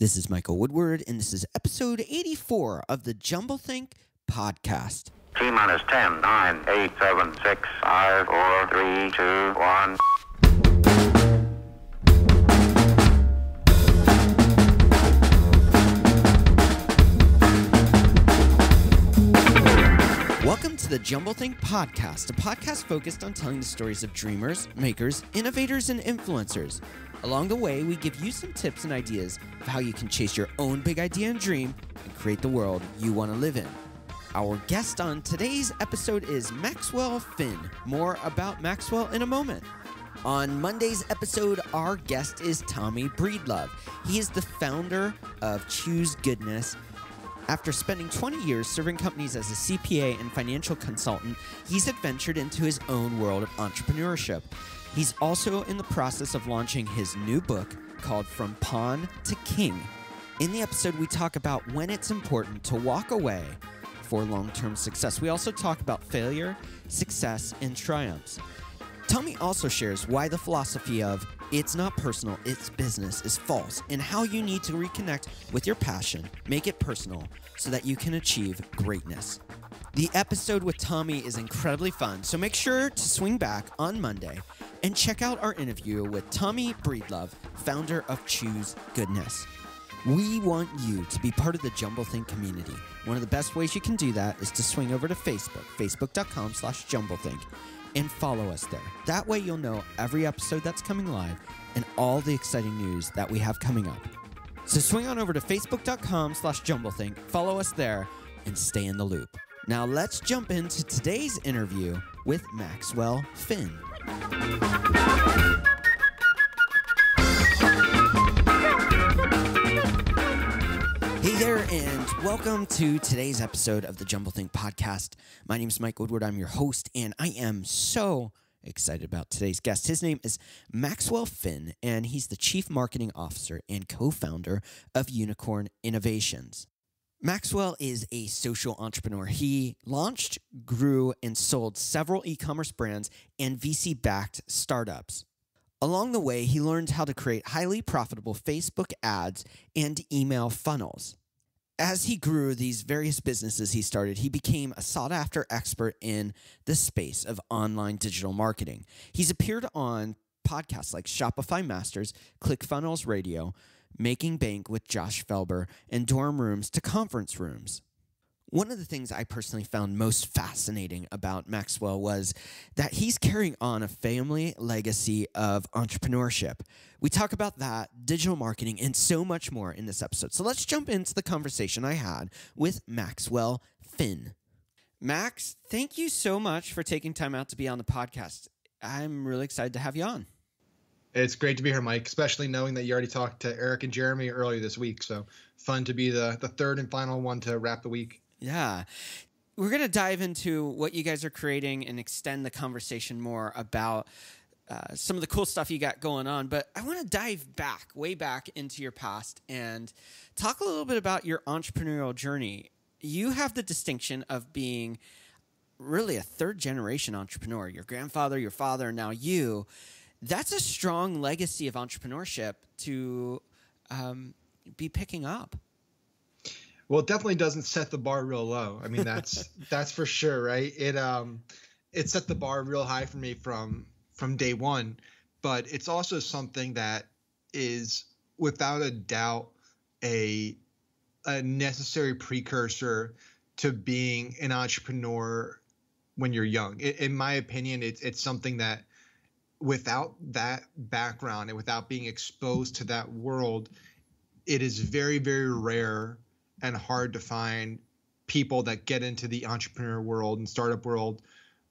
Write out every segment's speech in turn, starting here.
This is Michael Woodward, and this is episode 84 of the Jumblethink podcast. T-minus 10, 9, 8, 7, 6, 5, 4, 3, 2, 1. Welcome to the Jumblethink podcast, a podcast focused on telling the stories of dreamers, makers, innovators, and influencers. Along the way, we give you some tips and ideas of how you can chase your own big idea and dream and create the world you want to live in. Our guest on today's episode is Maxwell Finn. More about Maxwell in a moment. On Monday's episode, our guest is Tommy Breedlove. He is the founder of Choose Goodness. After spending 20 years serving companies as a CPA and financial consultant, he's adventured into his own world of entrepreneurship. He's also in the process of launching his new book called From Pawn to King. In the episode, we talk about when it's important to walk away for long-term success. We also talk about failure, success, and triumphs. Tommy also shares why the philosophy of it's not personal, it's business is false, and how you need to reconnect with your passion, make it personal, so that you can achieve greatness. The episode with Tommy is incredibly fun, so make sure to swing back on Monday and check out our interview with Tommy Breedlove, founder of Choose Goodness. We want you to be part of the Jumblethink community. One of the best ways you can do that is to swing over to Facebook, facebook.com/Jumblethink, and follow us there. That way you'll know every episode that's coming live and all the exciting news that we have coming up. So swing on over to facebook.com/Jumblethink, follow us there, and stay in the loop. Now let's jump into today's interview with Maxwell Finn. Hey there, and welcome to today's episode of the Jumblethink podcast. My name is Mike Woodward. I'm your host, and I am so excited about today's guest. His name is Maxwell Finn, and he's the Chief Marketing Officer and co-founder of Unicorn Innovations. Maxwell is a social entrepreneur. He launched, grew, and sold several e-commerce brands and VC-backed startups. Along the way, he learned how to create highly profitable Facebook ads and email funnels. As he grew these various businesses he started, he became a sought-after expert in the space of online digital marketing. He's appeared on podcasts like Shopify Masters, ClickFunnels Radio, Making Bank with Josh Felber, and Dorm Rooms to Conference Rooms. One of the things I personally found most fascinating about Maxwell was that he's carrying on a family legacy of entrepreneurship. We talk about that, digital marketing, and so much more in this episode. So let's jump into the conversation I had with Maxwell Finn. Max, thank you so much for taking time out to be on the podcast. I'm really excited to have you on. It's great to be here, Mike, especially knowing that you already talked to Eric and Jeremy earlier this week. So fun to be the third and final one to wrap the week. Yeah. We're going to dive into what you guys are creating and extend the conversation more about some of the cool stuff you got going on. But I want to dive back, way back into your past and talk a little bit about your entrepreneurial journey. You have the distinction of being really a third-generation entrepreneur. Your grandfather, your father, and now you. That's a strong legacy of entrepreneurship to be picking up. Well, it definitely doesn't set the bar real low. I mean, that's for sure, right? It set the bar real high for me from day one, but it's also something that is without a doubt a necessary precursor to being an entrepreneur when you're young. In my opinion, it's something that without that background and without being exposed to that world, it is very, very rare and hard to find people that get into the entrepreneur world and startup world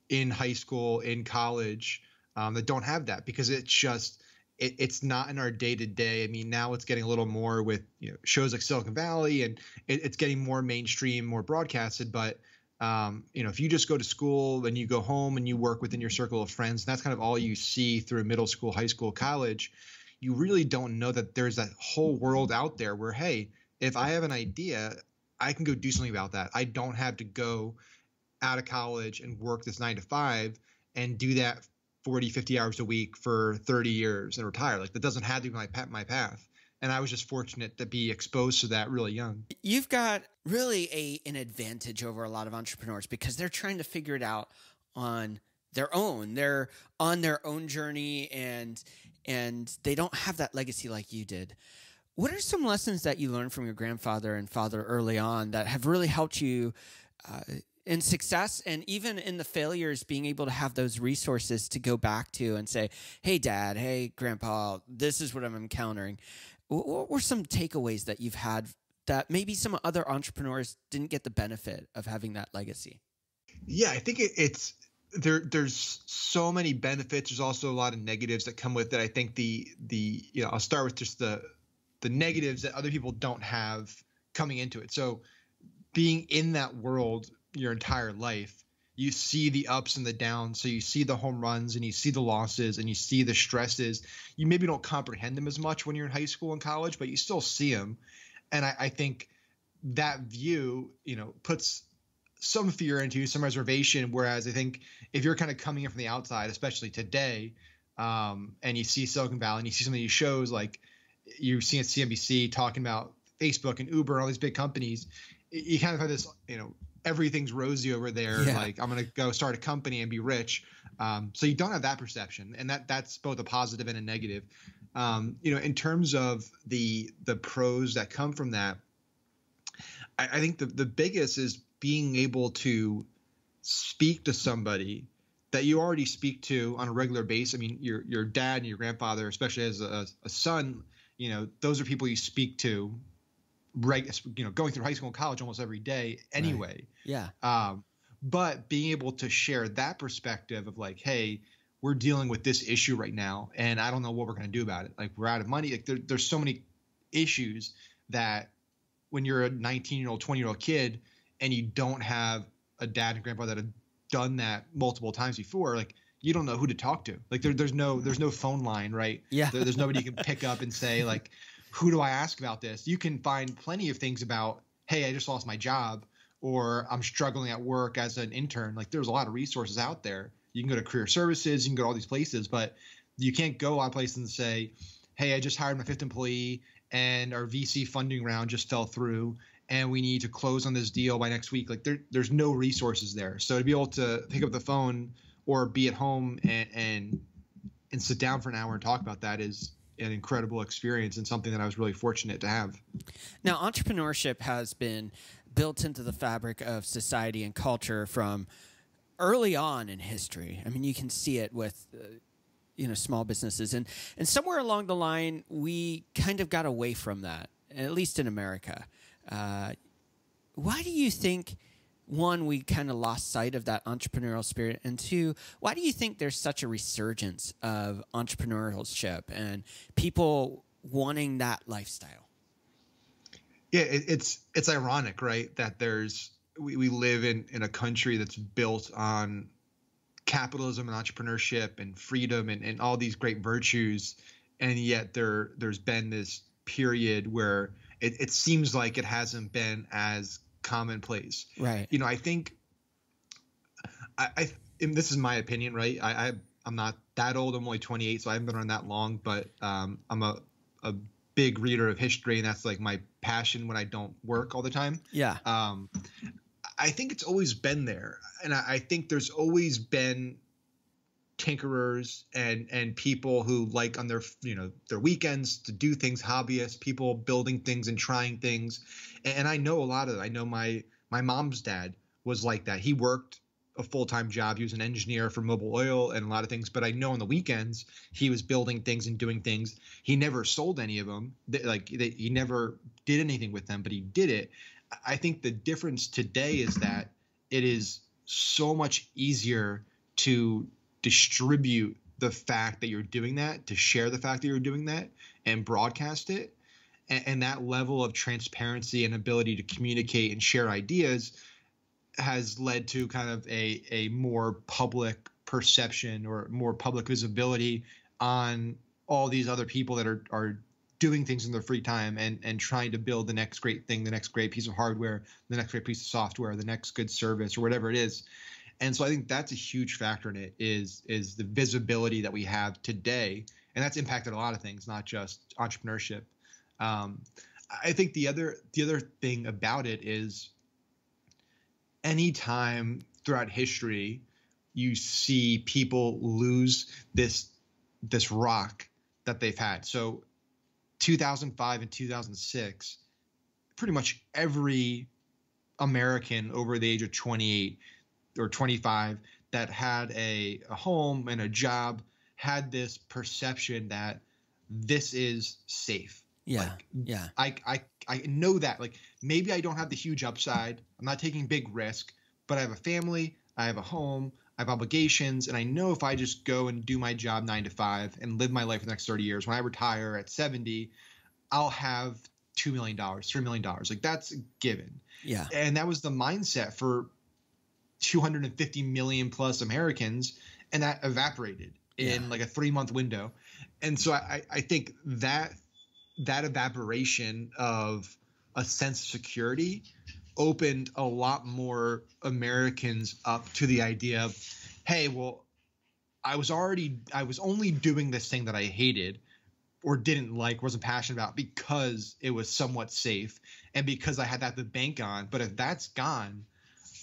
in high school, in college, that don't have that, because it's not in our day to day. I mean, now it's getting a little more with shows like Silicon Valley, and it's getting more mainstream, more broadcasted. But if you just go to school and you go home and you work within your circle of friends, and that's kind of all you see through middle school, high school, college, you really don't know that there's that whole world out there where, hey, if I have an idea, I can go do something about that. I don't have to go out of college and work this 9 to 5 and do that 40, 50 hours a week for 30 years and retire. Like, that doesn't have to be my path. And I was just fortunate to be exposed to that really young. You've got really an advantage over a lot of entrepreneurs because they're trying to figure it out on their own. They're on their own journey and they don't have that legacy like you did. What are some lessons that you learned from your grandfather and father early on that have really helped you in success and even in the failures, being able to have those resources to go back to and say, hey, Dad, hey, Grandpa, this is what I'm encountering. What were some takeaways that you've had that maybe some other entrepreneurs didn't get the benefit of having that legacy? Yeah, I think it's there's so many benefits. There's also a lot of negatives that come with it. I think I'll start with just the negatives that other people don't have coming into it. So being in that world your entire life, you see the ups and the downs. So you see the home runs and you see the losses and you see the stresses. You maybe don't comprehend them as much when you're in high school and college, but you still see them. And I think that view, puts some fear into you, some reservation. Whereas I think if you're kind of coming in from the outside, especially today, and you see Silicon Valley and you see some of these shows like you see at CNBC talking about Facebook and Uber and all these big companies, you kind of have this, everything's rosy over there. Yeah. Like I'm going to go start a company and be rich. So you don't have that perception, and that's both a positive and a negative. In terms of the pros that come from that, I think the biggest is being able to speak to somebody that you already speak to on a regular basis. I mean, your dad and your grandfather, especially as a son, those are people you speak to, going through high school and college almost every day anyway. Right. Yeah. But being able to share that perspective of like, hey, we're dealing with this issue right now, and I don't know what we're going to do about it. Like, we're out of money. Like, there's so many issues that when you're a 19-year-old, 20-year-old kid and you don't have a dad and grandpa that have done that multiple times before, like, you don't know who to talk to. Like, there's no phone line, right? Yeah. There's nobody you can pick up and say, like, who do I ask about this? You can find plenty of things about, hey, I just lost my job, or I'm struggling at work as an intern. Like, there's a lot of resources out there. You can go to career services, you can go to all these places, but you can't go on places and say, hey, I just hired my 5th employee and our VC funding round just fell through and we need to close on this deal by next week. Like, there's no resources there. So to be able to pick up the phone or be at home and sit down for an hour and talk about that is an incredible experience and something that I was really fortunate to have. Now, entrepreneurship has been built into the fabric of society and culture from early on in history. I mean, you can see it with, small businesses. And somewhere along the line, we kind of got away from that, at least in America. Why do you think, one, we kind of lost sight of that entrepreneurial spirit? And two, why do you think there's such a resurgence of entrepreneurship and people wanting that lifestyle? Yeah, it's ironic, right? That we live in a country that's built on capitalism and entrepreneurship and freedom and all these great virtues. And yet there's been this period where it seems like it hasn't been as commonplace. Right. I think and this is my opinion, right? I'm not that old. I'm only 28, so I haven't been around that long, but I'm a big reader of history, and that's like my passion when I don't work all the time. Yeah. I think it's always been there. And I think there's always been tinkerers and people who like on their weekends to do things, hobbyists, people building things and trying things. And I know a lot of it. I know my mom's dad was like that. He worked a full-time job. He was an engineer for Mobil Oil and a lot of things. But I know on the weekends he was building things and doing things. He never sold any of them. He never did anything with them, but he did it. I think the difference today is that it is so much easier to distribute the fact that you're doing that, to share the fact that you're doing that and broadcast it. And that level of transparency and ability to communicate and share ideas has led to kind of a more public perception or more public visibility on all these other people that are doing things in their free time and trying to build the next great thing, the next great piece of hardware, the next great piece of software, the next good service or whatever it is. And so I think that's a huge factor in it is the visibility that we have today. And that's impacted a lot of things, not just entrepreneurship. I think the other thing about it is, anytime throughout history you see people lose this rock that they've had. So 2005 and 2006, pretty much every American over the age of 28 or 25 that had a home and a job had this perception that this is safe. Yeah. I know that, like, maybe I don't have the huge upside. I'm not taking big risk, but I have a family, I have a home, I have obligations, and I know if I just go and do my job 9 to 5 and live my life for the next 30 years, when I retire at 70, I'll have $2 million, $3 million. Like, that's a given. Yeah. And that was the mindset for 250 million plus Americans, and that evaporated in like a 3-month window. And so I think that evaporation of a sense of security opened a lot more Americans up to the idea of, hey, well, I was only doing this thing that I hated or didn't like, wasn't passionate about, because it was somewhat safe and because I had that to bank on. But if that's gone,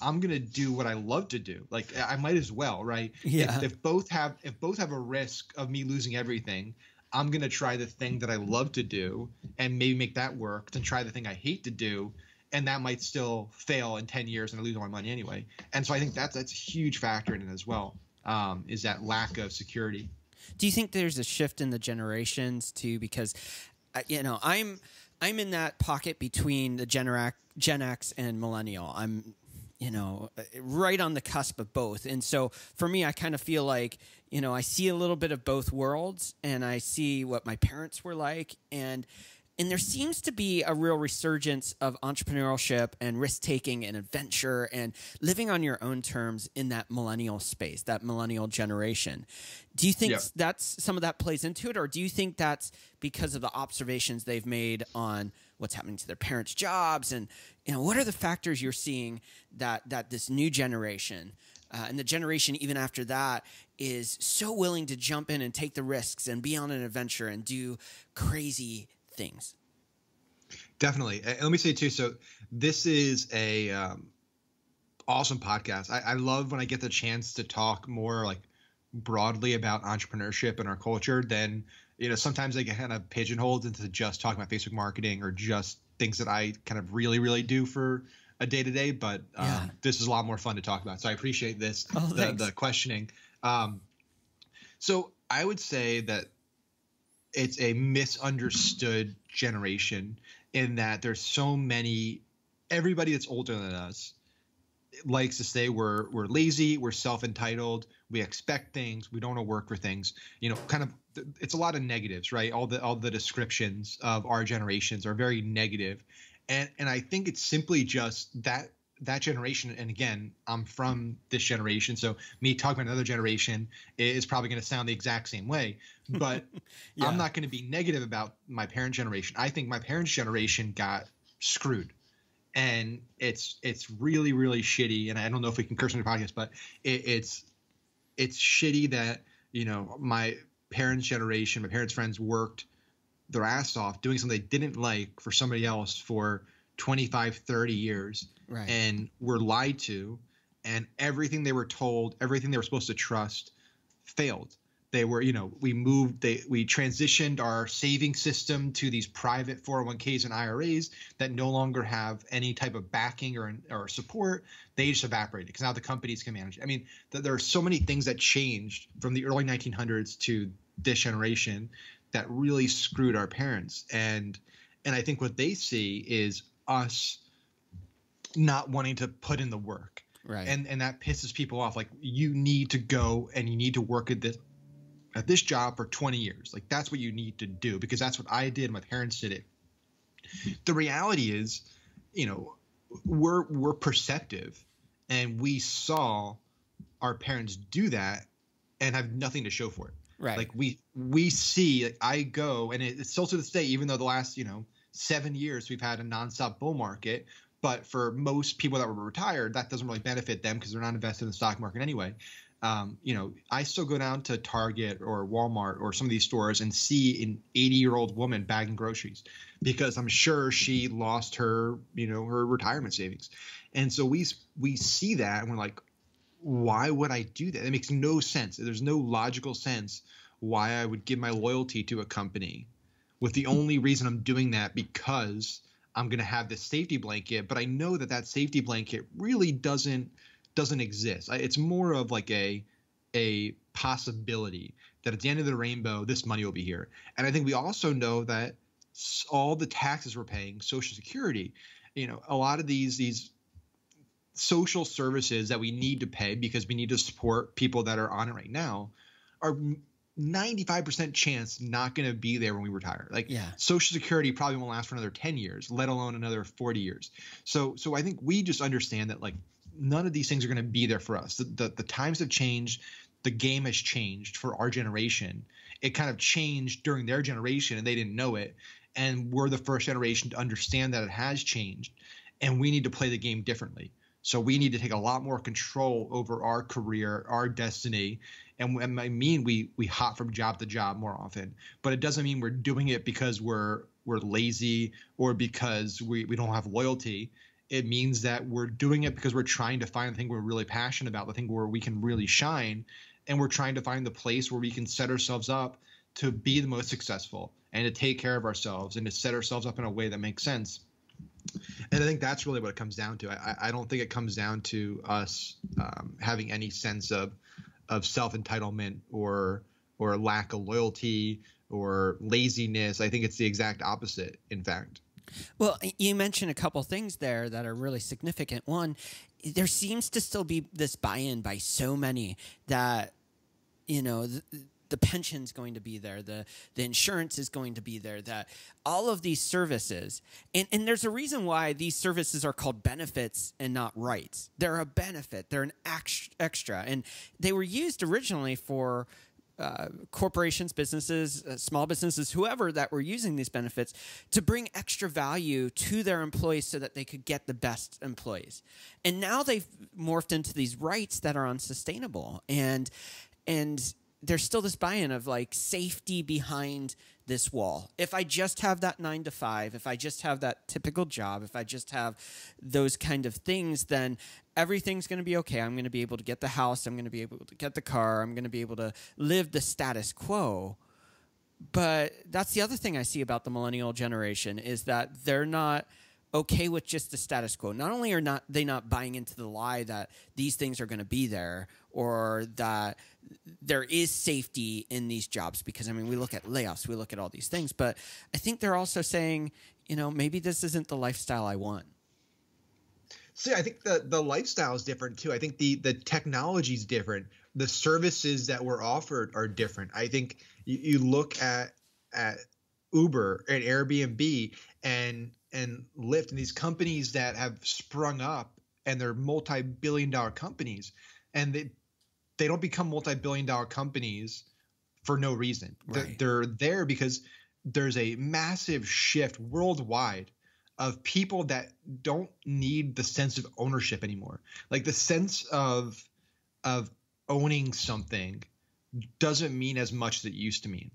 I'm gonna do what I love to do. Like, I might as well, right? Yeah. If both have a risk of me losing everything, I'm gonna try the thing that I love to do and maybe make that work, than try the thing I hate to do, and that might still fail in 10 years and I lose all my money anyway. And so I think that's a huge factor in it as well, is that lack of security. Do you think there's a shift in the generations too? Because, I'm in that pocket between the Gen X and Millennial. I'm, right on the cusp of both. And so for me, I kind of feel like, I see a little bit of both worlds, and I see what my parents were like. And there seems to be a real resurgence of entrepreneurship and risk-taking and adventure and living on your own terms in that millennial space, that millennial generation. Do you think that's some of that plays into it, or do you think that's because of the observations they've made on what's happening to their parents' jobs? And, what are the factors you're seeing that this new generation and the generation even after that is so willing to jump in and take the risks and be on an adventure and do crazy things? Definitely. And let me say too, so this is a awesome podcast. I love when I get the chance to talk more like broadly about entrepreneurship and our culture. Then, sometimes I get kind of pigeonholed into just talking about Facebook marketing or just things that I kind of really, really do for a day to day. But this is a lot more fun to talk about. So I appreciate this, the questioning. So I would say that it's a misunderstood generation in that there's so many, everybody that's older than us likes to say we're lazy, we're self-entitled, we expect things, we don't want to work for things, it's a lot of negatives, right? All the descriptions of our generations are very negative. And I think it's simply just that generation. And again, I'm from this generation, so me talking about another generation is probably going to sound the exact same way, but I'm not going to be negative about my parent generation. I think my parents' generation got screwed, and it's really, really shitty. And I don't know if we can curse on the podcast, but it's shitty that, my parents' generation, my parents' friends worked their ass off doing something they didn't like for somebody else for 25, 30 years, right, and were lied to, and everything they were told, everything they were supposed to trust failed. They were, we transitioned our saving system to these private 401ks and IRAs that no longer have any type of backing or support. They just evaporated because now the companies can manage it. I mean, there are so many things that changed from the early 1900s to this generation that really screwed our parents. And I think what they see is us not wanting to put in the work. Right. And that pisses people off. Like, you need to go and you need to work at this job for 20 years. Like, that's what you need to do, because that's what I did. My parents did it. The reality is, we're perceptive, and we saw our parents do that and have nothing to show for it. Right. Like, we see, like, I go, and it's still to this day, even though the last, 7 years we've had a nonstop bull market, but for most people that were retired, that doesn't really benefit them because they're not invested in the stock market anyway. I still go down to Target or Walmart or some of these stores and see an 80-year-old woman bagging groceries because I'm sure she lost her, her retirement savings. And so we see that and we're like, why would I do that? It makes no sense. There's no logical sense why I would give my loyalty to a company with the only reason I'm doing that because I'm going to have this safety blanket. But I know that safety blanket really doesn't exist. It's more of like a possibility that at the end of the rainbow, this money will be here. And I think we also know that all the taxes we're paying, Social Security, a lot of these social services that we need to pay because we need to support people that are on it right now are 95% chance not going to be there when we retire. Social Security probably won't last for another 10 years, let alone another 40 years. So I think we just understand that none of these things are going to be there for us. The times have changed. The game has changed for our generation. It kind of changed during their generation and they didn't know it. And we're the first generation to understand that it has changed and we need to play the game differently. So we need to take a lot more control over our career, our destiny. And I mean, we hop from job to job more often, but it doesn't mean we're doing it because we're lazy or because we don't have loyalty. It means that we're doing it because we're trying to find the thing we're really passionate about, the thing where we can really shine. And we're trying to find the place where we can set ourselves up to be the most successful and to take care of ourselves and to set ourselves up in a way that makes sense. And I think that's really what it comes down to. I don't think it comes down to us having any sense of self-entitlement or lack of loyalty or laziness. I think it's the exact opposite, in fact. Well, you mentioned a couple things there that are really significant. One, there seems to still be this buy-in by so many that, the pension's going to be there, the insurance is going to be there, that all of these services, and there's a reason why these services are called benefits and not rights. They're a benefit. They're an extra. And they were used originally for corporations, businesses, small businesses, whoever that were using these benefits to bring extra value to their employees so that they could get the best employees. And now they've morphed into these rights that are unsustainable. And there's still this buy-in of safety behind this wall. If I just have that 9 to 5, if I just have that typical job, if I just have those kind of things, then everything's going to be okay. I'm going to be able to get the house. I'm going to be able to get the car. I'm going to be able to live the status quo. But that's the other thing I see about the millennial generation is that they're not okay with just the status quo. Not only are they not buying into the lie that these things are going to be there or that there is safety in these jobs, because we look at layoffs, we look at all these things, but I think they're also saying, maybe this isn't the lifestyle I want. See, I think the lifestyle is different too. I think the technology is different. The services that were offered are different. I think you look at Uber and Airbnb and Lyft and these companies that have sprung up and they're multi-billion-dollar companies, and they don't become multi-billion-dollar companies for no reason. Right. They're there because there's a massive shift worldwide of people that don't need the sense of ownership anymore. The sense of owning something doesn't mean as much as it used to mean,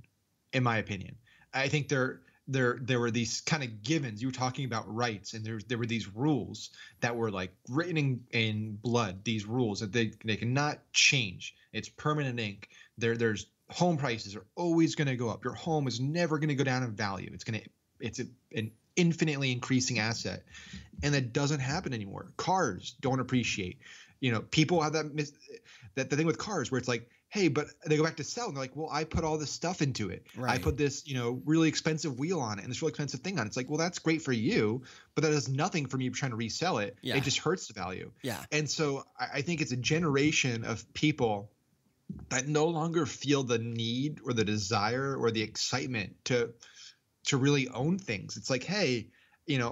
in my opinion. I think there were these kind of givens. You were talking about rights, and there were these rules that were written in blood. These rules that they cannot change. It's permanent ink. There's home prices are always going to go up. Your home is never going to go down in value. It's an infinitely increasing asset, and that doesn't happen anymore. Cars don't appreciate. People have that thing with cars where it's hey, but they go back to sell and they're well, I put all this stuff into it. Right. I put this, really expensive wheel on it and this really expensive thing on it. It's well, that's great for you, but that does nothing for me trying to resell it. Yeah. It just hurts the value. Yeah. And so I think it's a generation of people that no longer feel the need or the desire or the excitement to really own things. It's hey,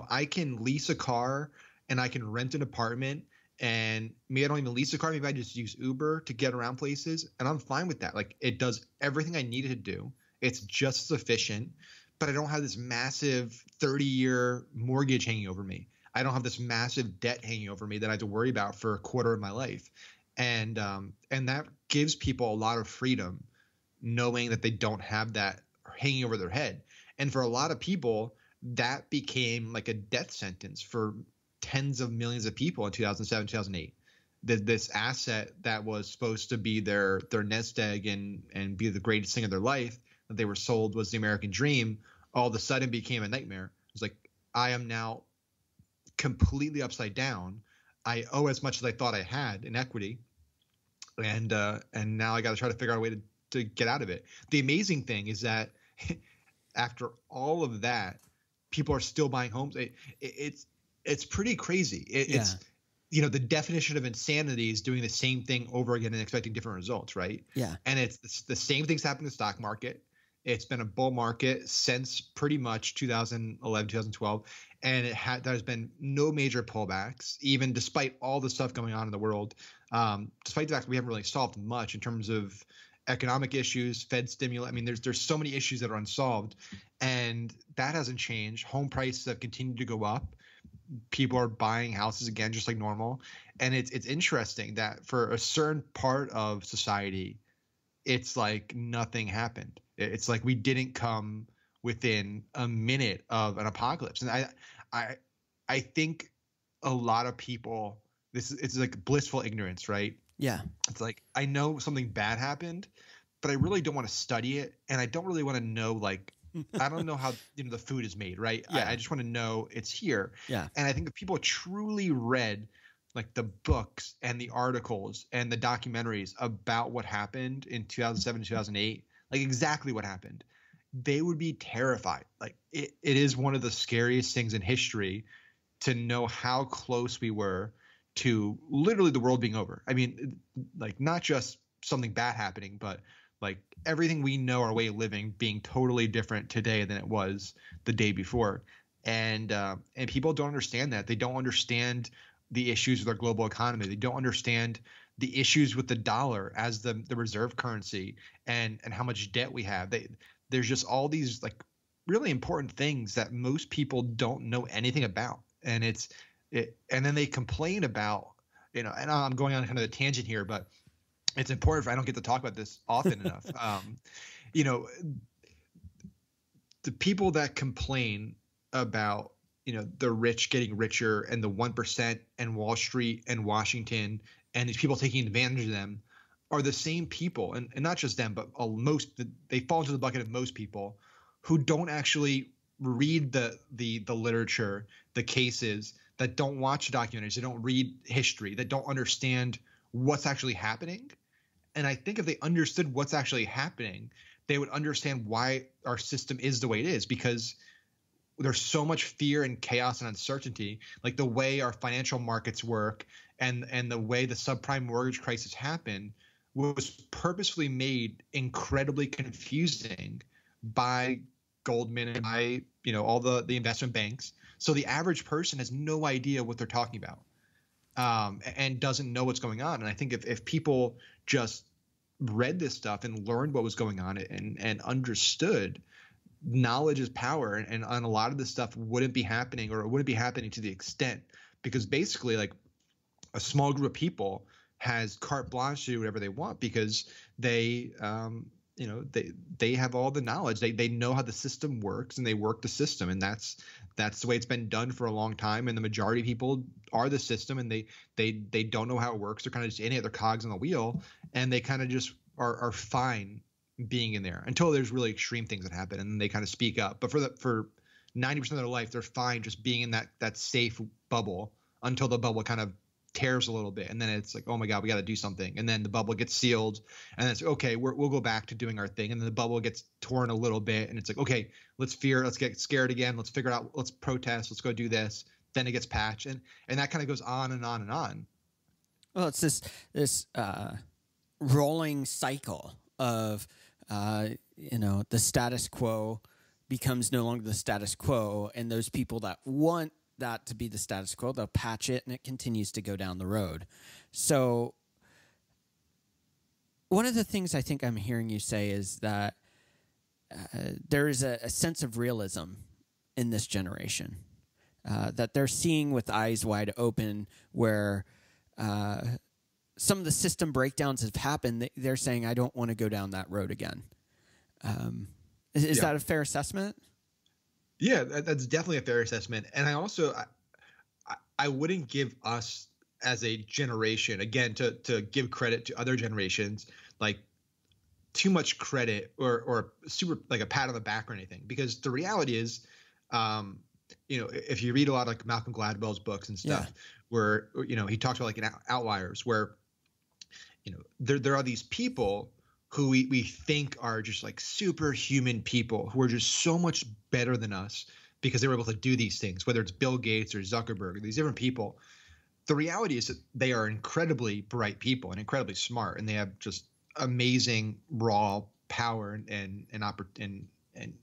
I can lease a car and I can rent an apartment. And maybe I don't even lease a car. Maybe I just use Uber to get around places. And I'm fine with that. It does everything I need it to do. It's just as efficient. But I don't have this massive 30-year mortgage hanging over me. I don't have this massive debt hanging over me that I have to worry about for a quarter of my life. and that gives people a lot of freedom, knowing that they don't have that hanging over their head. And for a lot of people, that became like a death sentence for tens of millions of people in 2007, 2008. This asset that was supposed to be their nest egg and be the greatest thing of their life that they were sold was the American dream, all of a sudden became a nightmare. It's like, I am now completely upside down. I owe as much as I thought I had in equity. And now I got to try to figure out a way to get out of it. The amazing thing is that after all of that, people are still buying homes. It's pretty crazy. It's, you know, the definition of insanity is doing the same thing over again and expecting different results, right? Yeah. And it's the same things happen in the stock market. It's been a bull market since pretty much 2011, 2012, and there's been no major pullbacks, even despite all the stuff going on in the world. Despite the fact that we haven't really solved much in terms of economic issues, Fed stimulus. I mean, there's so many issues that are unsolved, and that hasn't changed. Home prices have continued to go up. People are buying houses again, just like normal. And it's interesting that for a certain part of society, it's like nothing happened. It's like we didn't come within a minute of an apocalypse. And I think a lot of people, it's like blissful ignorance, right? Yeah. It's like, I know something bad happened, but I really don't want to study it. And I don't really want to know, like, I don't know how, you know, the food is made, right? Yeah. I just want to know it's here. Yeah. And I think if people truly read like the books and the articles and the documentaries about what happened in 2007, 2008, like exactly what happened, they would be terrified. Like it is one of the scariest things in history to know how close we were to literally the world being over. I mean, like not just something bad happening, but like everything we know our way of living being totally different today than it was the day before. And people don't understand that. They don't understand the issues with our global economy. They don't understand the issues with the dollar as the reserve currency and how much debt we have. There's just all these like really important things that most people don't know anything about. And and then they complain about, you know, and I'm going on kind of a tangent here, but it's important I don't get to talk about this often enough. You know, the people that complain about, you know, the rich getting richer and the 1% and Wall Street and Washington and these people taking advantage of them are the same people, and not just them, but they fall into the bucket of most people who don't actually read the literature, the cases, that don't watch documentaries, they don't read history, that don't understand what's actually happening. And I think if they understood what's actually happening, they would understand why our system is the way it is, because there's so much fear and chaos and uncertainty, like the way our financial markets work and the way the subprime mortgage crisis happened was purposefully made incredibly confusing by Goldman and by, you know, all the investment banks. So the average person has no idea what they're talking about, and doesn't know what's going on. And I think if people just read this stuff and learned what was going on and understood, knowledge is power, and a lot of this stuff wouldn't be happening, or it wouldn't be happening to the extent, because basically like a small group of people has carte blanche to do whatever they want because they you know, they have all the knowledge. They know how the system works and they work the system, and that's the way it's been done for a long time. And the majority of people are the system, and they don't know how it works. They're kind of just any other cogs on the wheel, and they kind of just are fine being in there until there's really extreme things that happen, and then they kind of speak up. But for 90% of their life, they're fine just being in that safe bubble until the bubble kind of tears a little bit, and then it's like, oh my god, we got to do something, and then the bubble gets sealed, and then it's okay, we'll go back to doing our thing, and then the bubble gets torn a little bit, and it's like, okay, let's get scared again, let's figure it out, let's protest, let's go do this, then it gets patched, and that kind of goes on and on and on. Well, it's this rolling cycle of you know, the status quo becomes no longer the status quo, and those people that want that to be the status quo, they'll patch it, and it continues to go down the road. So one of the things I think I'm hearing you say is that there is a sense of realism in this generation, that they're seeing with eyes wide open, where some of the system breakdowns have happened, they're saying, I don't want to go down that road again. Is that a fair assessment? Yeah, that's definitely a fair assessment. And I also, I wouldn't give us as a generation, again, to give credit to other generations, like too much credit or super like a pat on the back or anything, because the reality is, if you read a lot of like Malcolm Gladwell's books and stuff, where, he talks about like outliers where, there are these people who we think are just like superhuman people who are just so much better than us because they were able to do these things, whether it's Bill Gates or Zuckerberg, these different people. The reality is that they are incredibly bright people and incredibly smart, and they have just amazing raw power and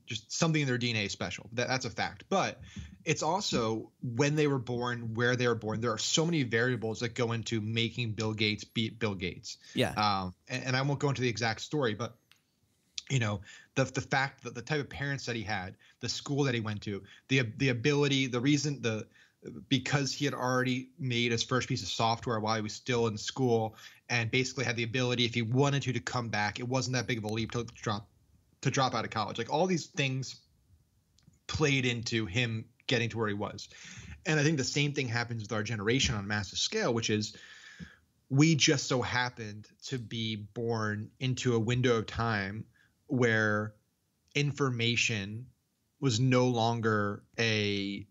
just something in their DNA special. That's a fact. But it's also when they were born, where they were born. There are so many variables that go into making Bill Gates beat Bill Gates. Yeah. And I won't go into the exact story, but the fact that the type of parents that he had, the school that he went to, the ability, the reason, because he had already made his first piece of software while he was still in school, and basically had the ability, if he wanted to come back, it wasn't that big of a leap to drop out of college. Like all these things played into him getting to where he was. And I think the same thing happens with our generation on a massive scale, which is we just so happened to be born into a window of time where information was no longer a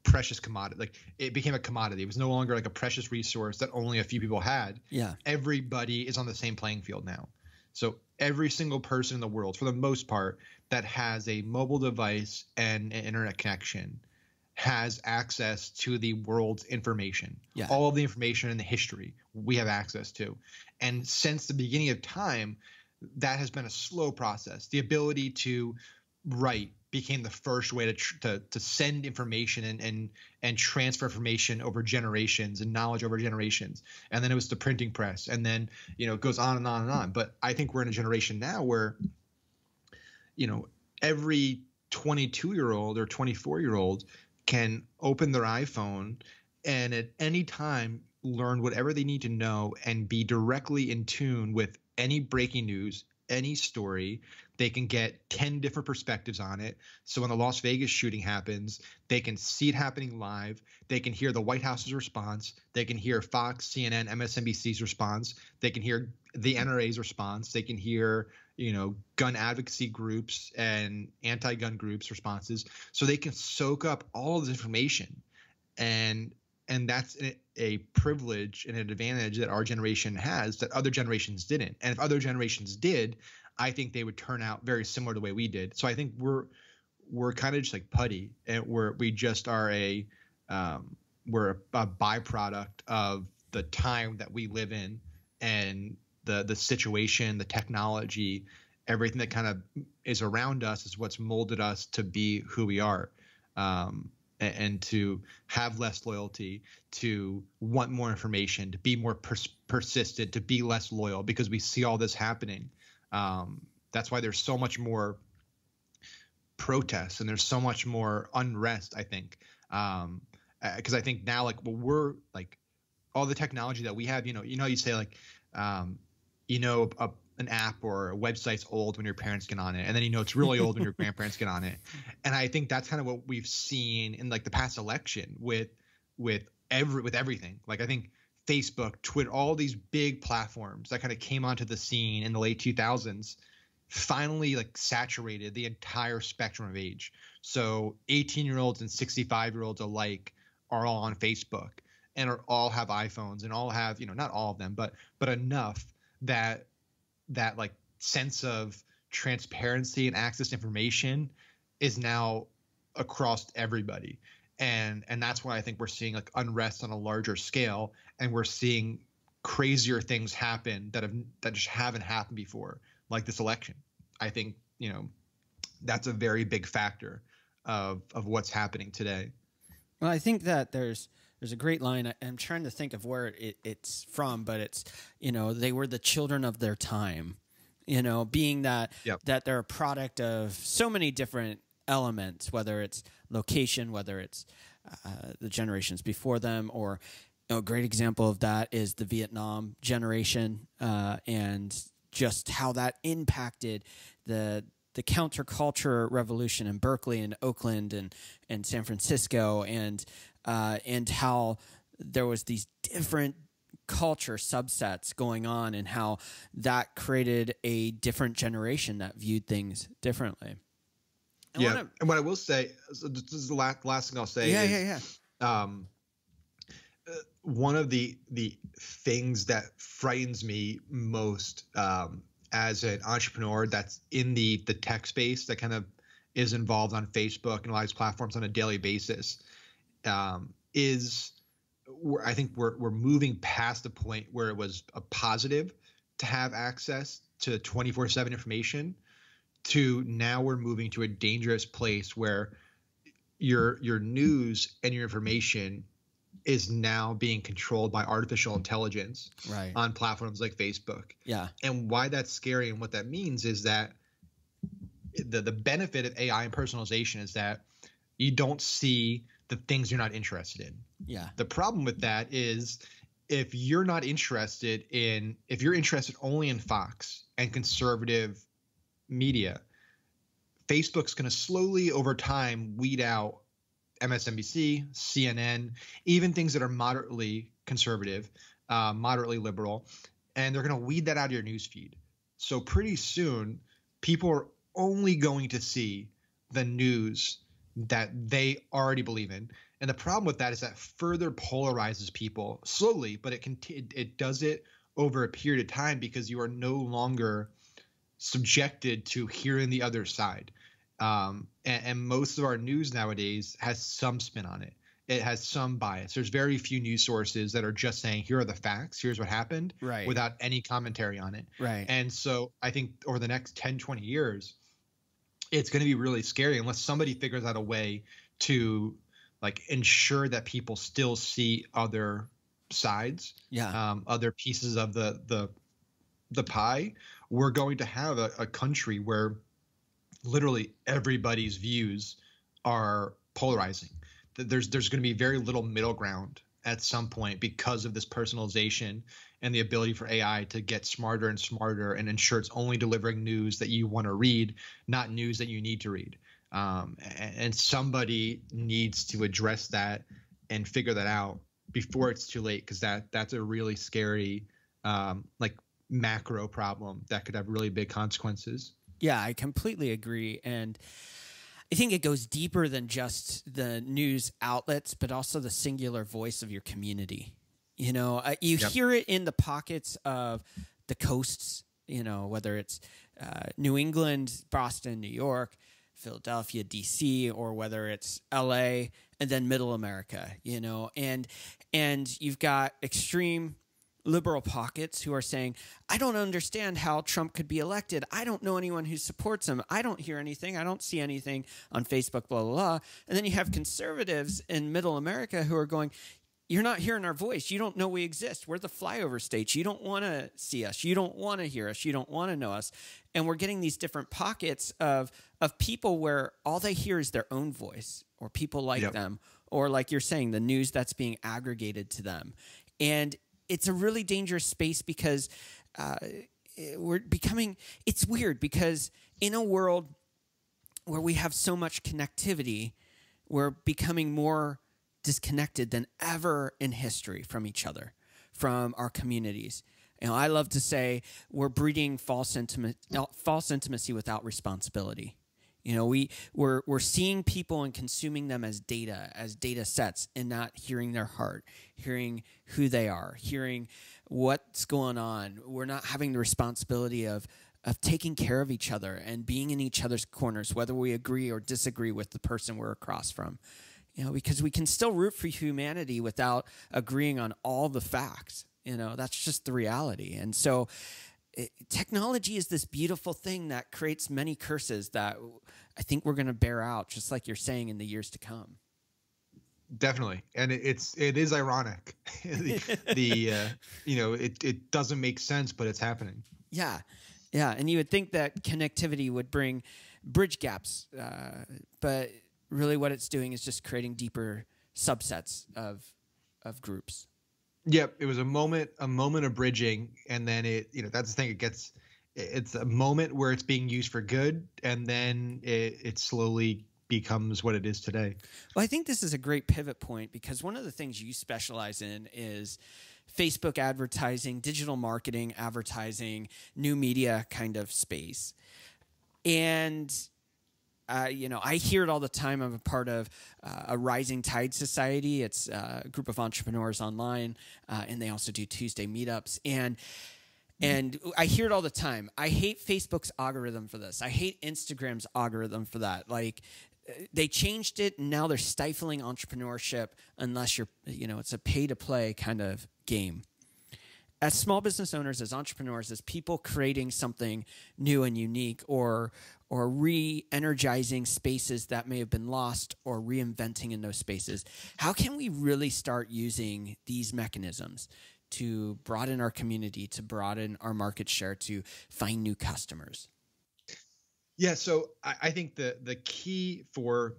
precious commodity. Like it became a commodity. It was no longer like a precious resource that only a few people had. Yeah. Everybody is on the same playing field now. So every single person in the world, for the most part, that has a mobile device and an internet connection has access to the world's information. Yeah. All of the information in the history we have access to. And since the beginning of time, that has been a slow process. The ability to write became the first way to send information and transfer information over generations and knowledge over generations. And then it was the printing press, and then it goes on and on and on. But I think we're in a generation now where every 22-year-old or 24-year-old can open their iPhone and at any time learn whatever they need to know and be directly in tune with any breaking news, any story. They can get 10 different perspectives on it. So when the Las Vegas shooting happens, they can see it happening live. They can hear the White House's response. They can hear Fox, CNN, MSNBC's response. They can hear the NRA's response. They can hear, gun advocacy groups and anti-gun groups' responses. So they can soak up all of this information. And that's a privilege and an advantage that our generation has that other generations didn't. And if other generations did, I think they would turn out very similar to the way we did. So I think we're kind of just like putty, and we just are we're a byproduct of the time that we live in and the situation, the technology, everything that kind of is around us is what's molded us to be who we are. And to have less loyalty, to want more information, to be more persistent, to be less loyal, because we see all this happening. That's why there's so much more protests and there's so much more unrest, I think. Because I think now, like, we're like all the technology that we have, you say like, an app or a website's old when your parents get on it, and then it's really old when your grandparents get on it. And I think that's kind of what we've seen in like the past election with everything. Like I think Facebook, Twitter, all these big platforms that kind of came onto the scene in the late 2000s finally like saturated the entire spectrum of age. So 18-year-olds and 65-year-olds alike are all on Facebook and all have iPhones and all have, not all of them, but enough that like sense of transparency and access to information is now across everybody. And that's why I think we're seeing like unrest on a larger scale, and we're seeing crazier things happen that just haven't happened before, like this election. I think, that's a very big factor of what's happening today. Well, I think that there's a great line. I'm trying to think of where it's from, but it's, they were the children of their time, being that, yep, that they're a product of so many different elements, whether it's location, whether it's the generations before them, or A great example of that is the Vietnam generation, and just how that impacted the counterculture revolution in Berkeley and Oakland and San Francisco, and how there was these different culture subsets going on, and how that created a different generation that viewed things differently. And what I will say, so this is the last thing I'll say. One of the things that frightens me most as an entrepreneur that's in the tech space, that kind of is involved on Facebook and a lot of these platforms on a daily basis, is I think we're moving past the point where it was a positive to have access to 24/7 information, to now we're moving to a dangerous place where your news and your information is now being controlled by artificial intelligence on platforms like Facebook. Yeah. And why that's scary and what that means is that the benefit of AI and personalization is that you don't see the things you're not interested in. Yeah. The problem with that is if you're interested only in Fox and conservative media, Facebook's going to slowly over time weed out MSNBC, CNN, even things that are moderately conservative, moderately liberal, and they're going to weed that out of your newsfeed. So pretty soon, people are only going to see the news that they already believe in. And the problem with that is that further polarizes people slowly, but it does it over a period of time because you are no longer subjected to hearing the other side. And most of our news nowadays has some spin on it. It has some bias. There's very few news sources that are just saying, here are the facts, here's what happened, without any commentary on it. Right. And so I think over the next 10, 20 years, it's going to be really scary unless somebody figures out a way to like ensure that people still see other sides, other pieces of the pie. We're going to have a country where literally everybody's views are polarizing. There's going to be very little middle ground at some point because of this personalization and the ability for AI to get smarter and smarter and ensure it's only delivering news that you want to read, not news that you need to read. And somebody needs to address that and figure that out before it's too late, because that's a really scary like macro problem that could have really big consequences. Yeah, I completely agree. And I think it goes deeper than just the news outlets, but also the singular voice of your community. You know, you hear it in the pockets of the coasts, you know, whether it's New England, Boston, New York, Philadelphia, DC, or whether it's LA and then middle America, you know, and you've got extreme liberal pockets who are saying, I don't understand how Trump could be elected. I don't know anyone who supports him. I don't hear anything. I don't see anything on Facebook, blah, blah, blah. And then you have conservatives in middle America who are going, you're not hearing our voice. You don't know we exist. We're the flyover states. You don't want to see us. You don't want to hear us. You don't want to know us. And we're getting these different pockets of people where all they hear is their own voice, or people like them, or like you're saying, the news that's being aggregated to them. And it's a really dangerous space because it's weird because in a world where we have so much connectivity, we're becoming more disconnected than ever in history from each other, from our communities. You know, I love to say we're breeding false intimacy without responsibility. You know, we're seeing people and consuming them as data sets, and not hearing their heart, hearing who they are, hearing what's going on. We're not having the responsibility of taking care of each other and being in each other's corners, whether we agree or disagree with the person we're across from. You know, because we can still root for humanity without agreeing on all the facts. You know, that's just the reality. And so technology is this beautiful thing that creates many curses that I think we're going to bear out, just like you're saying, in the years to come. Definitely. And it is ironic. You know, it doesn't make sense, but it's happening. Yeah. Yeah. And you would think that connectivity would bring bridge gaps, but really what it's doing is just creating deeper subsets of groups. Yep, it was a moment of bridging, and then that's the thing. It's a moment where it's being used for good, and then it slowly becomes what it is today. Well, I think this is a great pivot point because one of the things you specialize in is Facebook advertising, digital marketing, advertising, new media kind of space. And I hear it all the time. I'm a part of a Rising Tide Society. It's a group of entrepreneurs online, and they also do Tuesday meetups. And I hear it all the time. I hate Facebook's algorithm for this. I hate Instagram's algorithm for that. Like, they changed it, and now they're stifling entrepreneurship unless it's a pay-to-play kind of game. As small business owners, as entrepreneurs, as people creating something new and unique or re-energizing spaces that may have been lost or reinventing in those spaces, how can we really start using these mechanisms to broaden our community, to broaden our market share, to find new customers? Yeah, so I think the key for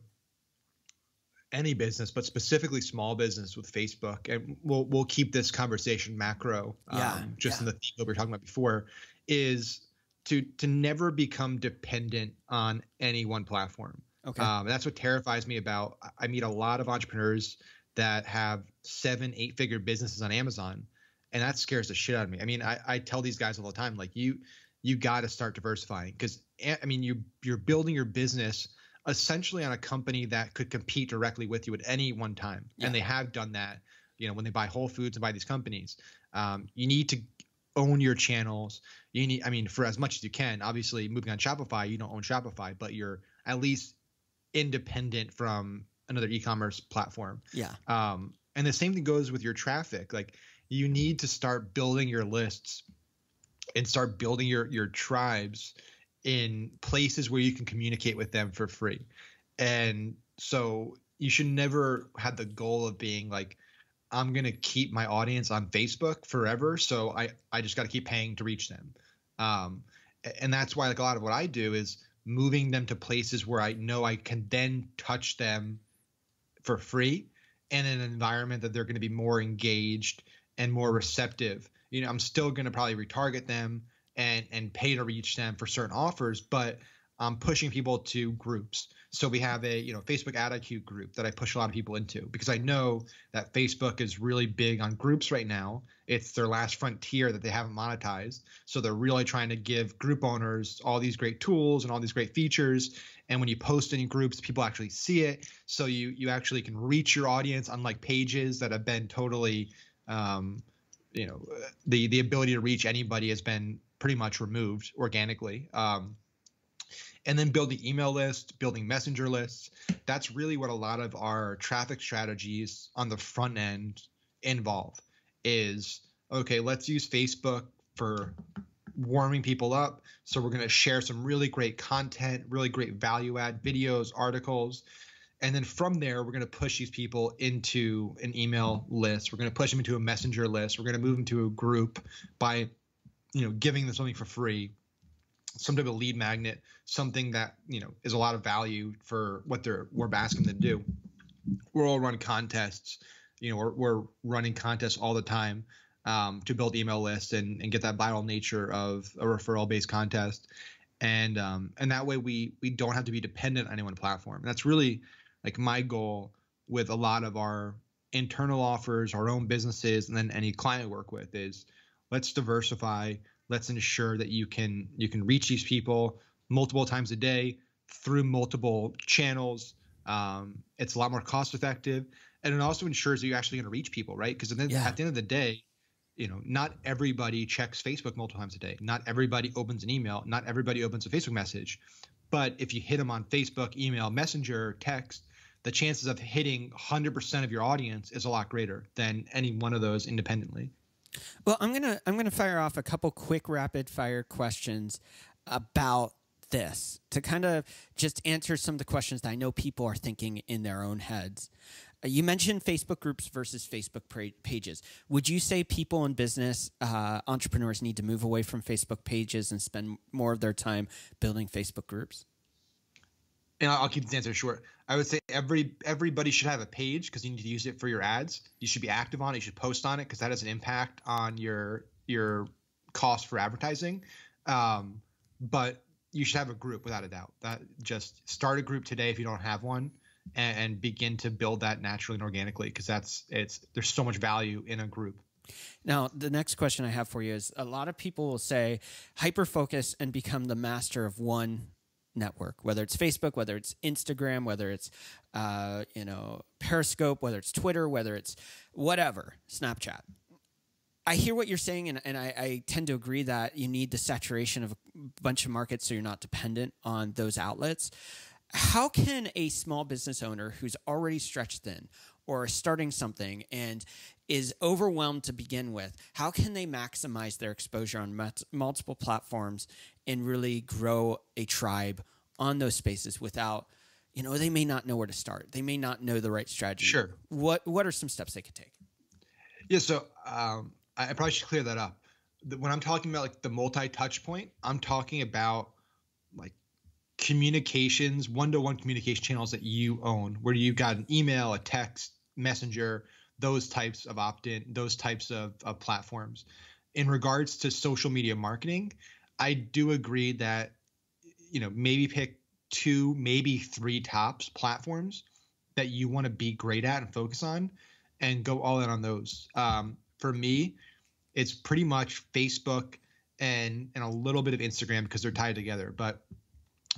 any business, but specifically small business with Facebook, and we'll keep this conversation macro, in the theme that we were talking about before, is to never become dependent on any one platform. Okay, that's what terrifies me about. I meet a lot of entrepreneurs that have 7-8 figure businesses on Amazon, and that scares the shit out of me. I mean, I tell these guys all the time, like you got to start diversifying, because I mean you're building your business essentially on a company that could compete directly with you at any one time. Yeah. And they have done that, when they buy Whole Foods and buy these companies. You need to own your channels. For as much as you can. Obviously, moving on Shopify, you don't own Shopify, but you're at least independent from another e-commerce platform. Yeah. And the same thing goes with your traffic. Like, you need to start building your lists and start building your tribes in places where you can communicate with them for free. And so you should never have the goal of being like, I'm going to keep my audience on Facebook forever, so I just got to keep paying to reach them. And that's why, like, a lot of what I do is moving them to places where I know I can then touch them for free in an environment that they're going to be more engaged and more receptive. I'm still going to probably retarget them and pay to reach them for certain offers, but I'm pushing people to groups. So we have a Facebook Attitude group that I push a lot of people into, because I know that Facebook is really big on groups right now. It's their last frontier that they haven't monetized. So they're really trying to give group owners all these great tools and all these great features. And when you post in groups, people actually see it. So you actually can reach your audience, unlike pages that have been totally the ability to reach anybody has been pretty much removed organically. And then building email lists, building messenger lists. That's really what a lot of our traffic strategies on the front end involve. Is, okay, let's use Facebook for warming people up. So we're going to share some really great content, really great value add videos, articles. And then from there, we're going to push these people into an email list. We're going to push them into a messenger list. We're going to move them to a group by giving them something for free, some type of lead magnet, something that is a lot of value for what we're asking them to do. We're all run contests. We're running contests all the time to build email lists and get that viral nature of a referral based contest, and that way we don't have to be dependent on any one platform. And that's really like my goal with a lot of our internal offers, our own businesses, and then any client I work with is, let's diversify. Let's ensure that you can reach these people multiple times a day through multiple channels. It's a lot more cost effective, and it also ensures that you're actually going to reach people, right? Because at the end of the day, not everybody checks Facebook multiple times a day. Not everybody opens an email. Not everybody opens a Facebook message. But if you hit them on Facebook, email, messenger, text, the chances of hitting 100% of your audience is a lot greater than any one of those independently. Well, I'm gonna fire off a couple quick rapid fire questions about this to kind of just answer some of the questions that I know people are thinking in their own heads. You mentioned Facebook groups versus Facebook pages. Would you say people in business, entrepreneurs, need to move away from Facebook pages and spend more of their time building Facebook groups? And I'll keep this answer short. I would say everybody should have a page because you need to use it for your ads. You should be active on it. You should post on it because that has an impact on your cost for advertising. But you should have a group without a doubt. That just start a group today if you don't have one, and begin to build that naturally and organically because there's so much value in a group. Now, the next question I have for you is a lot of people will say hyper-focus and become the master of one network, whether it's Facebook, whether it's Instagram, whether it's, Periscope, whether it's Twitter, whether it's whatever, Snapchat. I hear what you're saying, and I tend to agree that you need the saturation of a bunch of markets so you're not dependent on those outlets. How can a small business owner who's already stretched thin or starting something and is overwhelmed to begin with, how can they maximize their exposure on multiple platforms and really grow a tribe on those spaces without, they may not know where to start. They may not know the right strategy. Sure. What are some steps they could take? Yeah, so I probably should clear that up. When I'm talking about like the multi-touch point, I'm talking about like communications, one-to-one communication channels that you own, where you've got an email, a text, messenger, those types of opt-in, those types of platforms. In regards to social media marketing, I do agree that, maybe pick 2, maybe 3 tops platforms that you want to be great at and focus on and go all in on those. For me, it's pretty much Facebook and a little bit of Instagram because they're tied together. But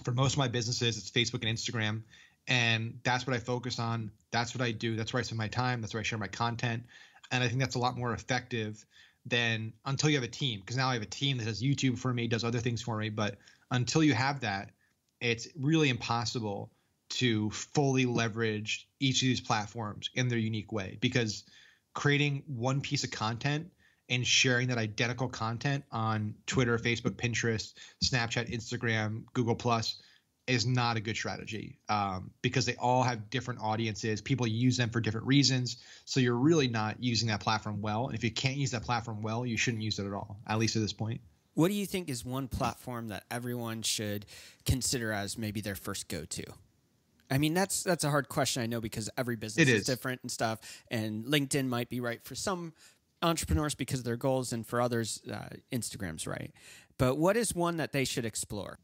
for most of my businesses, it's Facebook and Instagram. And that's what I focus on. That's what I do. That's where I spend my time. That's where I share my content. And I think that's a lot more effective than until you have a team. Because now I have a team that does YouTube for me, does other things for me. But until you have that, it's really impossible to fully leverage each of these platforms in their unique way. Because creating one piece of content and sharing that identical content on Twitter, Facebook, Pinterest, Snapchat, Instagram, Google Plus is not a good strategy because they all have different audiences. People use them for different reasons. So you're really not using that platform well. And if you can't use that platform well, you shouldn't use it at all, at least at this point. What do you think is one platform that everyone should consider as maybe their first go-to? I mean, that's a hard question, I know, because every business is different and stuff. And LinkedIn might be right for some entrepreneurs because of their goals, and for others, Instagram's right. But what is one that they should explore?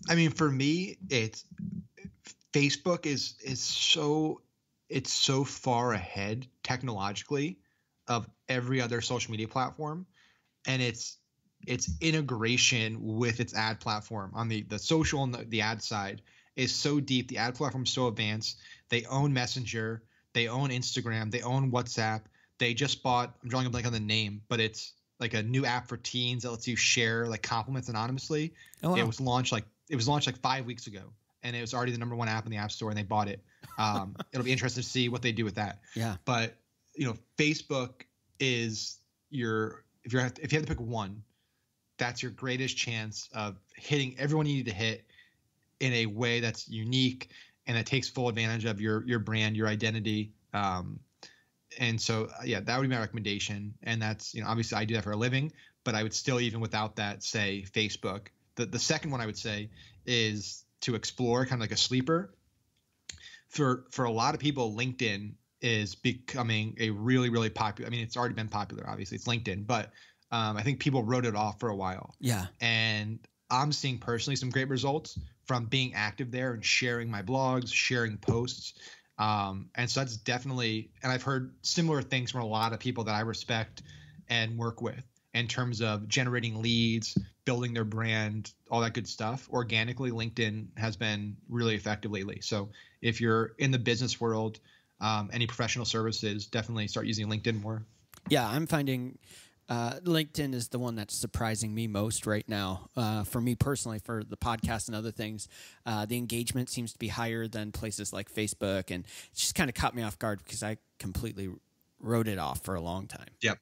I mean, for me, it's Facebook is so far ahead technologically of every other social media platform, and its integration with its ad platform on the social and the ad side is so deep. The ad platform is so advanced. They own Messenger, they own Instagram, they own WhatsApp. They just bought, I'm drawing a blank on the name, but it's like a new app for teens that lets you share like compliments anonymously. Oh, wow. It was launched like 5 weeks ago, and it was already the #1 app in the App Store, and they bought it. It'll be interesting to see what they do with that. Yeah. But Facebook is if you have to pick one, that's your greatest chance of hitting everyone you need to hit in a way that's unique and that takes full advantage of your brand, your identity. And so, yeah, that would be my recommendation. And that's, obviously I do that for a living, but I would still, even without that, say Facebook. The second one I would say is to explore, kind of like a sleeper. For a lot of people, LinkedIn is becoming a really, really popular. I mean, it's already been popular, obviously. It's LinkedIn, but I think people wrote it off for a while. Yeah. And I'm seeing personally some great results from being active there and sharing my blogs, sharing posts. And so that's definitely, and I've heard similar things from a lot of people that I respect and work with in terms of generating leads, building their brand, all that good stuff. Organically, LinkedIn has been really effective lately. So if you're in the business world, any professional services, definitely start using LinkedIn more. Yeah, I'm finding LinkedIn is the one that's surprising me most right now. For me personally, for the podcast and other things, the engagement seems to be higher than places like Facebook, and it just kind of caught me off guard because I completely wrote it off for a long time. Yep.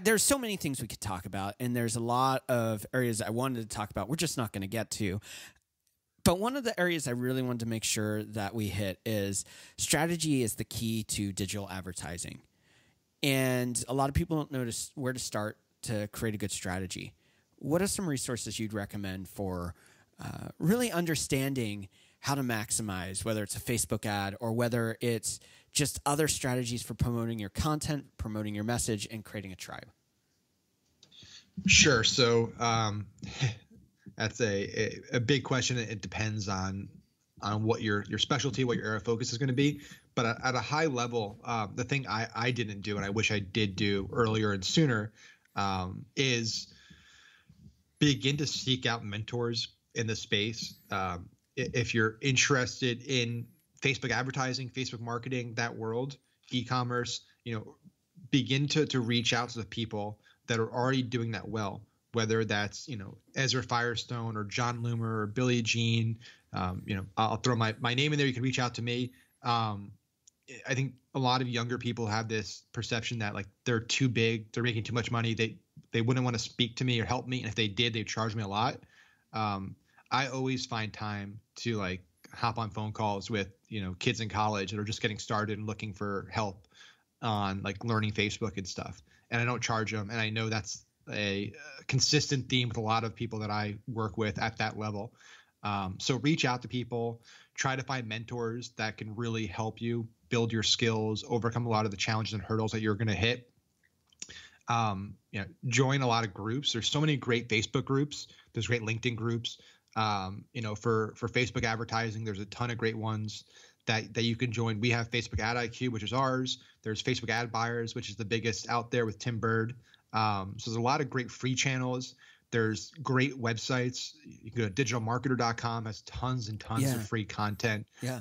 There's so many things we could talk about, and there's a lot of areas I wanted to talk about. We're just not going to get to. But one of the areas I really wanted to make sure that we hit is strategy is the key to digital advertising. And a lot of people don't know where to start to create a good strategy. What are some resources you'd recommend for really understanding how to maximize, whether it's a Facebook ad or whether it's just other strategies for promoting your content, promoting your message, and creating a tribe? Sure. So that's a big question. It depends on what your specialty, what your area of focus is going to be. But at a high level, the thing I didn't do, and I wish I did do earlier and sooner, is begin to seek out mentors in the space. If you're interested in Facebook advertising, Facebook marketing, that world, e-commerce, begin to reach out to the people that are already doing that well, whether that's, Ezra Firestone or John Loomer or Billy Jean. I'll throw my name in there. You can reach out to me. I think a lot of younger people have this perception that like they're too big, they're making too much money. They wouldn't want to speak to me or help me. And if they did, they'd charge me a lot. I always find time to like hop on phone calls with, kids in college that are just getting started and looking for help on like learning Facebook and stuff. And I don't charge them. And I know that's a consistent theme with a lot of people that I work with at that level. So reach out to people, try to find mentors that can really help you build your skills, overcome a lot of the challenges and hurdles that you're going to hit. Join a lot of groups. There's so many great Facebook groups. There's great LinkedIn groups. For Facebook advertising, there's a ton of great ones that you can join. We have Facebook Ad IQ, which is ours. There's Facebook Ad Buyers, which is the biggest out there with Tim Bird. So there's a lot of great free channels. There's great websites. You can go to digitalmarketer.com, has tons and tons of free content. Yeah.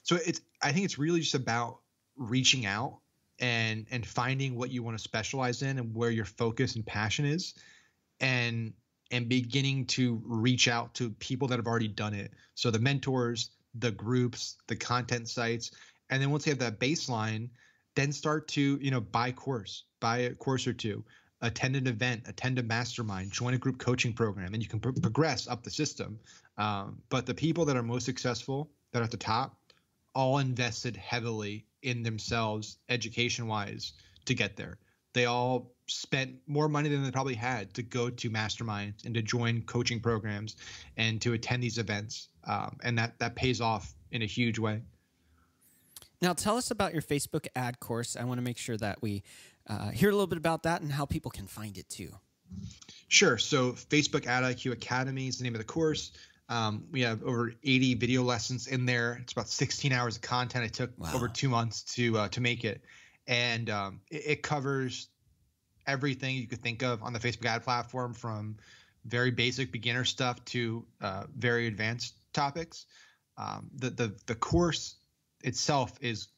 So I think it's really just about reaching out and finding what you want to specialize in and where your focus and passion is, and beginning to reach out to people that have already done it. So the mentors, the groups, the content sites, and then once you have that baseline, then start to, buy a course or two, attend an event, attend a mastermind, join a group coaching program, and you can progress up the system. But the people that are most successful, that are at the top, all invested heavily in themselves education-wise to get there. They all spent more money than they probably had to go to masterminds and to join coaching programs and to attend these events. And that pays off in a huge way. Now, tell us about your Facebook ad course. I want to make sure that we hear a little bit about that and how people can find it too. Sure. So Facebook Ad IQ Academy is the name of the course. We have over 80 video lessons in there. It's about 16 hours of content. It took over 2 months to make it. And it covers everything you could think of on the Facebook ad platform, from very basic beginner stuff to very advanced topics. The course itself is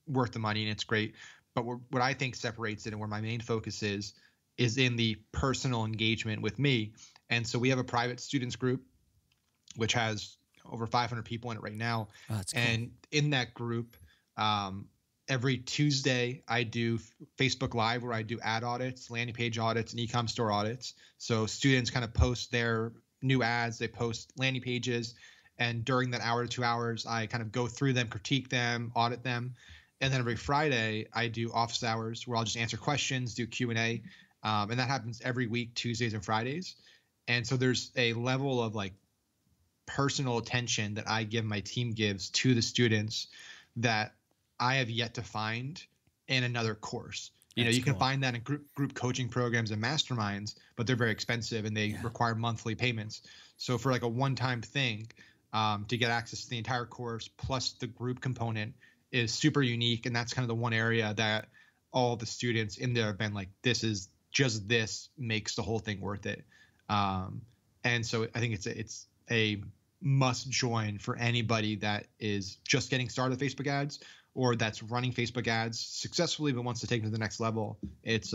worth the money and it's great. But what I think separates it and where my main focus is in the personal engagement with me. And so we have a private students group, which has over 500 people in it right now. Oh, that's cool. And in that group, every Tuesday, I do Facebook Live where I do ad audits, landing page audits, and e-com store audits. So students kind of post their new ads, they post landing pages, and during that hour to 2 hours, I kind of go through them, critique them, audit them. And then every Friday, I do office hours where I'll just answer questions, do Q&A, and that happens every week, Tuesdays and Fridays. And so there's a level of like personal attention that I give, my team gives to the students that I have yet to find in another course. You can find that in group coaching programs and masterminds, but they're very expensive and they require monthly payments. So for like a one-time thing, to get access to the entire course plus the group component is super unique. And that's kind of the one area that all the students in there have been like, this makes the whole thing worth it. And so I think it's a must join for anybody that is just getting started with Facebook ads, or that's running Facebook ads successfully but wants to take it to the next level. It's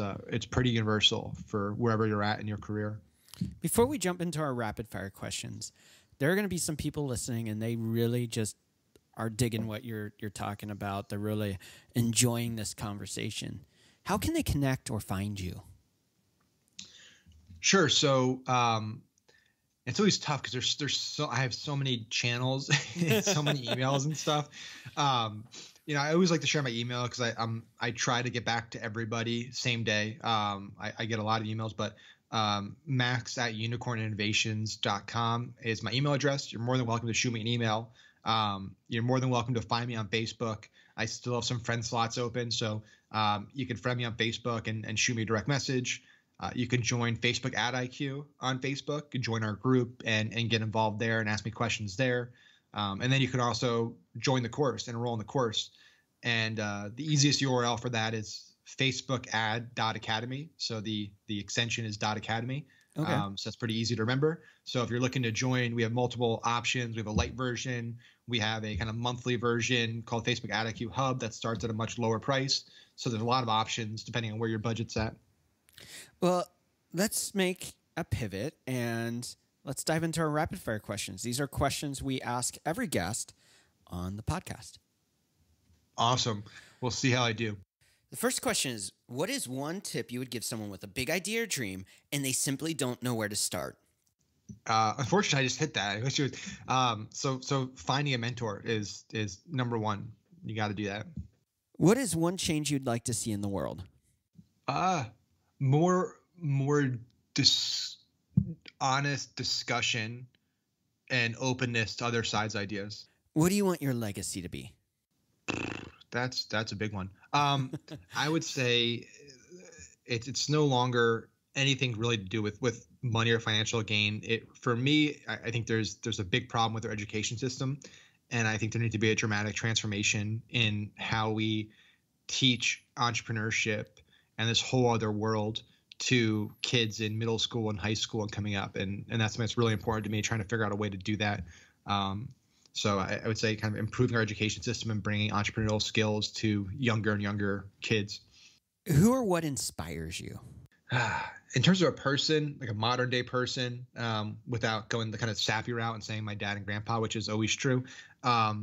pretty universal for wherever you're at in your career. Before we jump into our rapid fire questions, there are going to be some people listening and they really just are digging what you're talking about. They're really enjoying this conversation. How can they connect or find you? Sure. So it's always tough because I have so many channels, and so many emails and stuff. I always like to share my email because I try to get back to everybody same day. I get a lot of emails, but Max at unicorninnovations.com is my email address. You're more than welcome to shoot me an email. You're more than welcome to find me on Facebook. I still have some friend slots open, so you can friend me on Facebook and shoot me a direct message. You can join Facebook Ad IQ on Facebook. You can join our group and get involved there and ask me questions there. And then you can also join the course and enroll in the course. And the easiest URL for that is facebookad.academy. So the extension is .academy. Okay. So that's pretty easy to remember. So if you're looking to join, we have multiple options. We have a light version. We have a kind of monthly version called Facebook Ad IQ Hub that starts at a much lower price. So there's a lot of options depending on where your budget's at. Well, let's make a pivot and let's dive into our rapid fire questions. These are questions we ask every guest on the podcast. Awesome. We'll see how I do. The first question is, what is one tip you would give someone with a big idea or dream and they simply don't know where to start? Unfortunately, I just hit that. I wish it was, so finding a mentor is number one. You got to do that. What is one change you'd like to see in the world? More honest discussion and openness to other sides' ideas. What do you want your legacy to be? That's a big one. I would say it's no longer anything really to do with money or financial gain. For me, I think there's a big problem with our education system, and I think there needs to be a dramatic transformation in how we teach entrepreneurship and this whole other world to kids in middle school and high school and coming up, and that's something that's really important to me. Trying to figure out a way to do that. So I would say kind of improving our education system and bringing entrepreneurial skills to younger and younger kids. Who or what inspires you? In terms of a person, like a modern day person, without going the kind of sappy route and saying my dad and grandpa, which is always true, I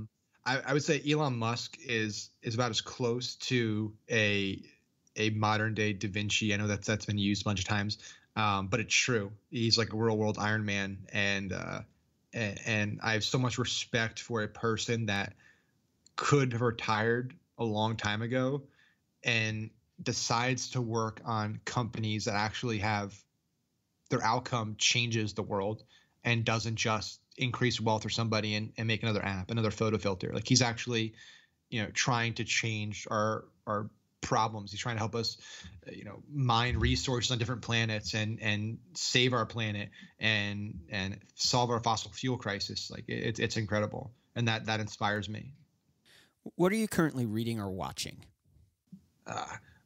would say Elon Musk is about as close to a modern day Da Vinci. I know that's been used a bunch of times, but it's true. He's like a real world Iron Man, and I have so much respect for a person that could have retired a long time ago and decides to work on companies that actually have their outcome changes the world and doesn't just increase wealth for somebody and make another app, another photo filter. Like he's actually, trying to change our problems. He's trying to help us, mine resources on different planets and save our planet and solve our fossil fuel crisis. Like it's incredible. And that inspires me. What are you currently reading or watching?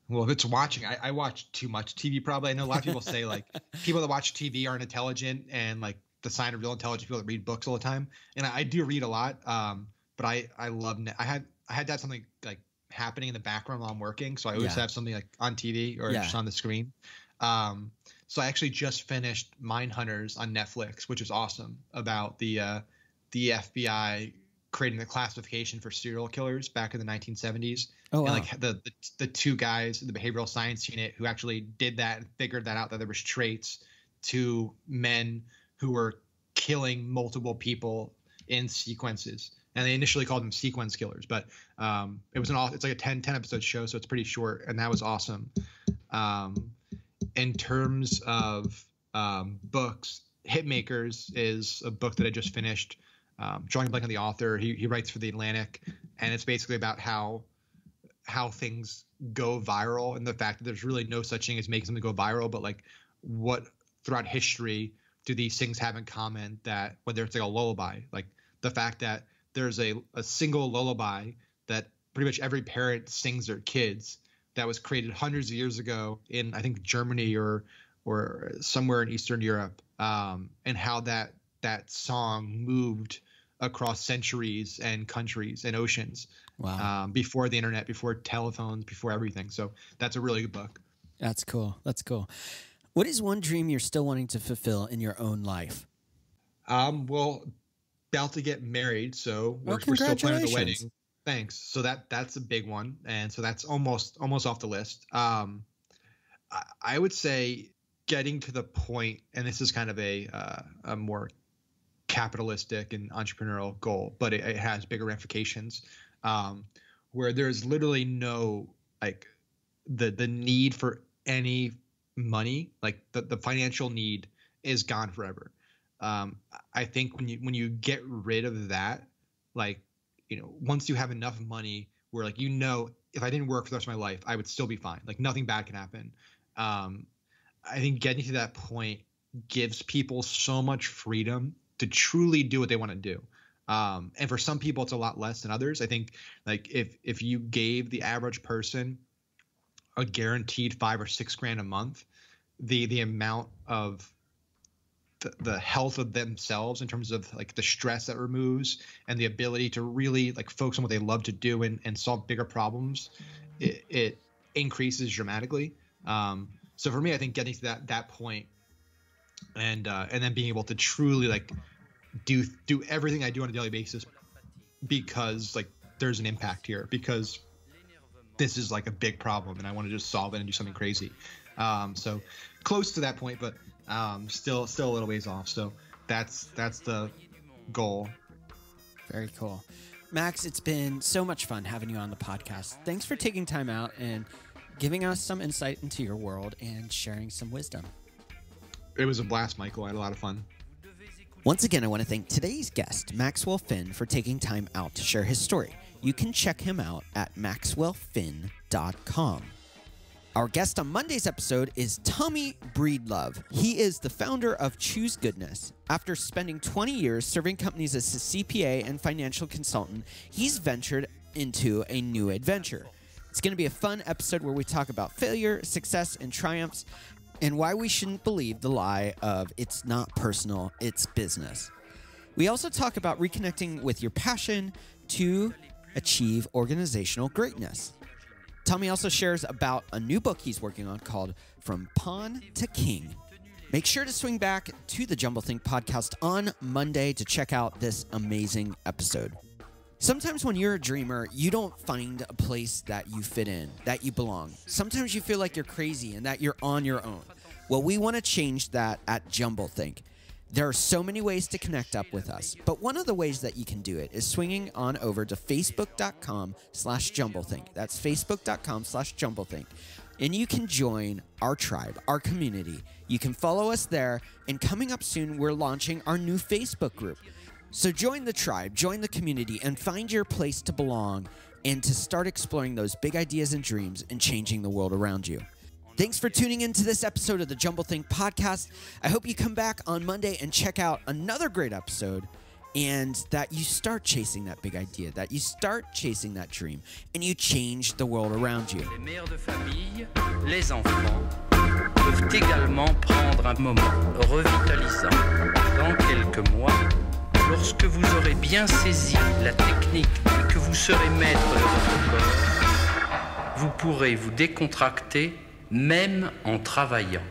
Well, if it's watching, I watch too much TV probably. I know a lot of people say like people that watch TV aren't intelligent and like the sign of real intelligence people that read books all the time. And I do read a lot. But I love, I had to have something like happening in the background while I'm working. So I always have something like on TV or just on the screen. So I actually just finished Mindhunters on Netflix, which is awesome, about the FBI creating the classification for serial killers back in the 1970s. Oh, wow. And like the two guys in the behavioral science unit who actually did that and figured that out, that there was traits to men who were killing multiple in sequences. And they initially called them sequence killers, but it's like a 10 episode show, so it's pretty short, and that was awesome. In terms of books, Hitmakers is a book that I just finished. Drawing a blank on the author, he writes for The Atlantic, and it's basically about how things go viral and the fact that there's really no such thing as making something go viral, but like what throughout history do these things have in common, that whether it's like a lullaby, like the fact that there's a single lullaby that pretty much every parent sings their kids that was created hundreds of years ago in, I think, Germany or somewhere in Eastern Europe, and how that song moved across centuries and countries and oceans. Wow. Before the internet, before telephones, before everything. So that's a really good book. That's cool. What is one dream you're still wanting to fulfill in your own life? Well, about to get married, so we're still planning the wedding. Thanks. So that's a big one, and so that's almost off the list. I would say getting to the point, and this is kind of a more capitalistic and entrepreneurial goal, but it has bigger ramifications, where there's literally no like the need for any money, like the financial need, is gone forever. I think when you get rid of that, like, once you have enough money where, like, if I didn't work for the rest of my life, I would still be fine. Like, nothing bad can happen. I think getting to that point gives people so much freedom to truly do what they want to do. And for some people, it's a lot less than others. I think, like, if you gave the average person a guaranteed $5,000 or $6,000 a month, the amount of the health of themselves in terms of, like, the stress that removes and the ability to really, like, focus on what they love to do and solve bigger problems, it increases dramatically. So for me, I think getting to that point and then being able to truly, like, do everything I do on a daily basis because, like, there's an impact here, because this is, like, a big problem and I want to just solve it and do something crazy. So close to that point, but still a little ways off. So that's the goal. Very cool. Max, it's been so much fun having you on the podcast. Thanks for taking time out and giving us some insight into your world and sharing some wisdom. It was a blast, Michael. I had a lot of fun. Once again, I want to thank today's guest, Maxwell Finn, for taking time out to share his story. You can check him out at maxwellfinn.com. Our guest on Monday's episode is Tommy Breedlove. He is the founder of Choose Goodness. After spending 20 years serving companies as a CPA and financial consultant, he's ventured into a new adventure. It's going to be a fun episode where we talk about failure, success, and triumphs, and why we shouldn't believe the lie of it's not personal, it's business. We also talk about reconnecting with your passion to achieve organizational greatness. Tommy also shares about a new book he's working on called From Pawn to King. Make sure to swing back to the Jumblethink podcast on Monday to check out this amazing episode. Sometimes when you're a dreamer, you don't find a place that you fit in, that you belong. Sometimes you feel like you're crazy and that you're on your own. Well, we want to change that at Jumblethink. There are so many ways to connect up with us, but one of the ways that you can do it is swinging on over to facebook.com/Jumblethink. That's facebook.com/Jumblethink. And you can join our tribe, our community. You can follow us there, and coming up soon, we're launching our new Facebook group. So join the tribe, join the community, and find your place to belong and to start exploring those big ideas and dreams and changing the world around you. Thanks for tuning into this episode of the Jumblethink podcast. I hope you come back on Monday and check out another great episode, and that you start chasing that big idea, that you start chasing that dream, and you change the world around you. Les mères de famille, les enfants peuvent également prendre un moment revitalisant dans quelques mois, lorsque vous aurez bien saisi la technique et que vous serez maître de votre corps. Vous pourrez vous décontracter même en travaillant.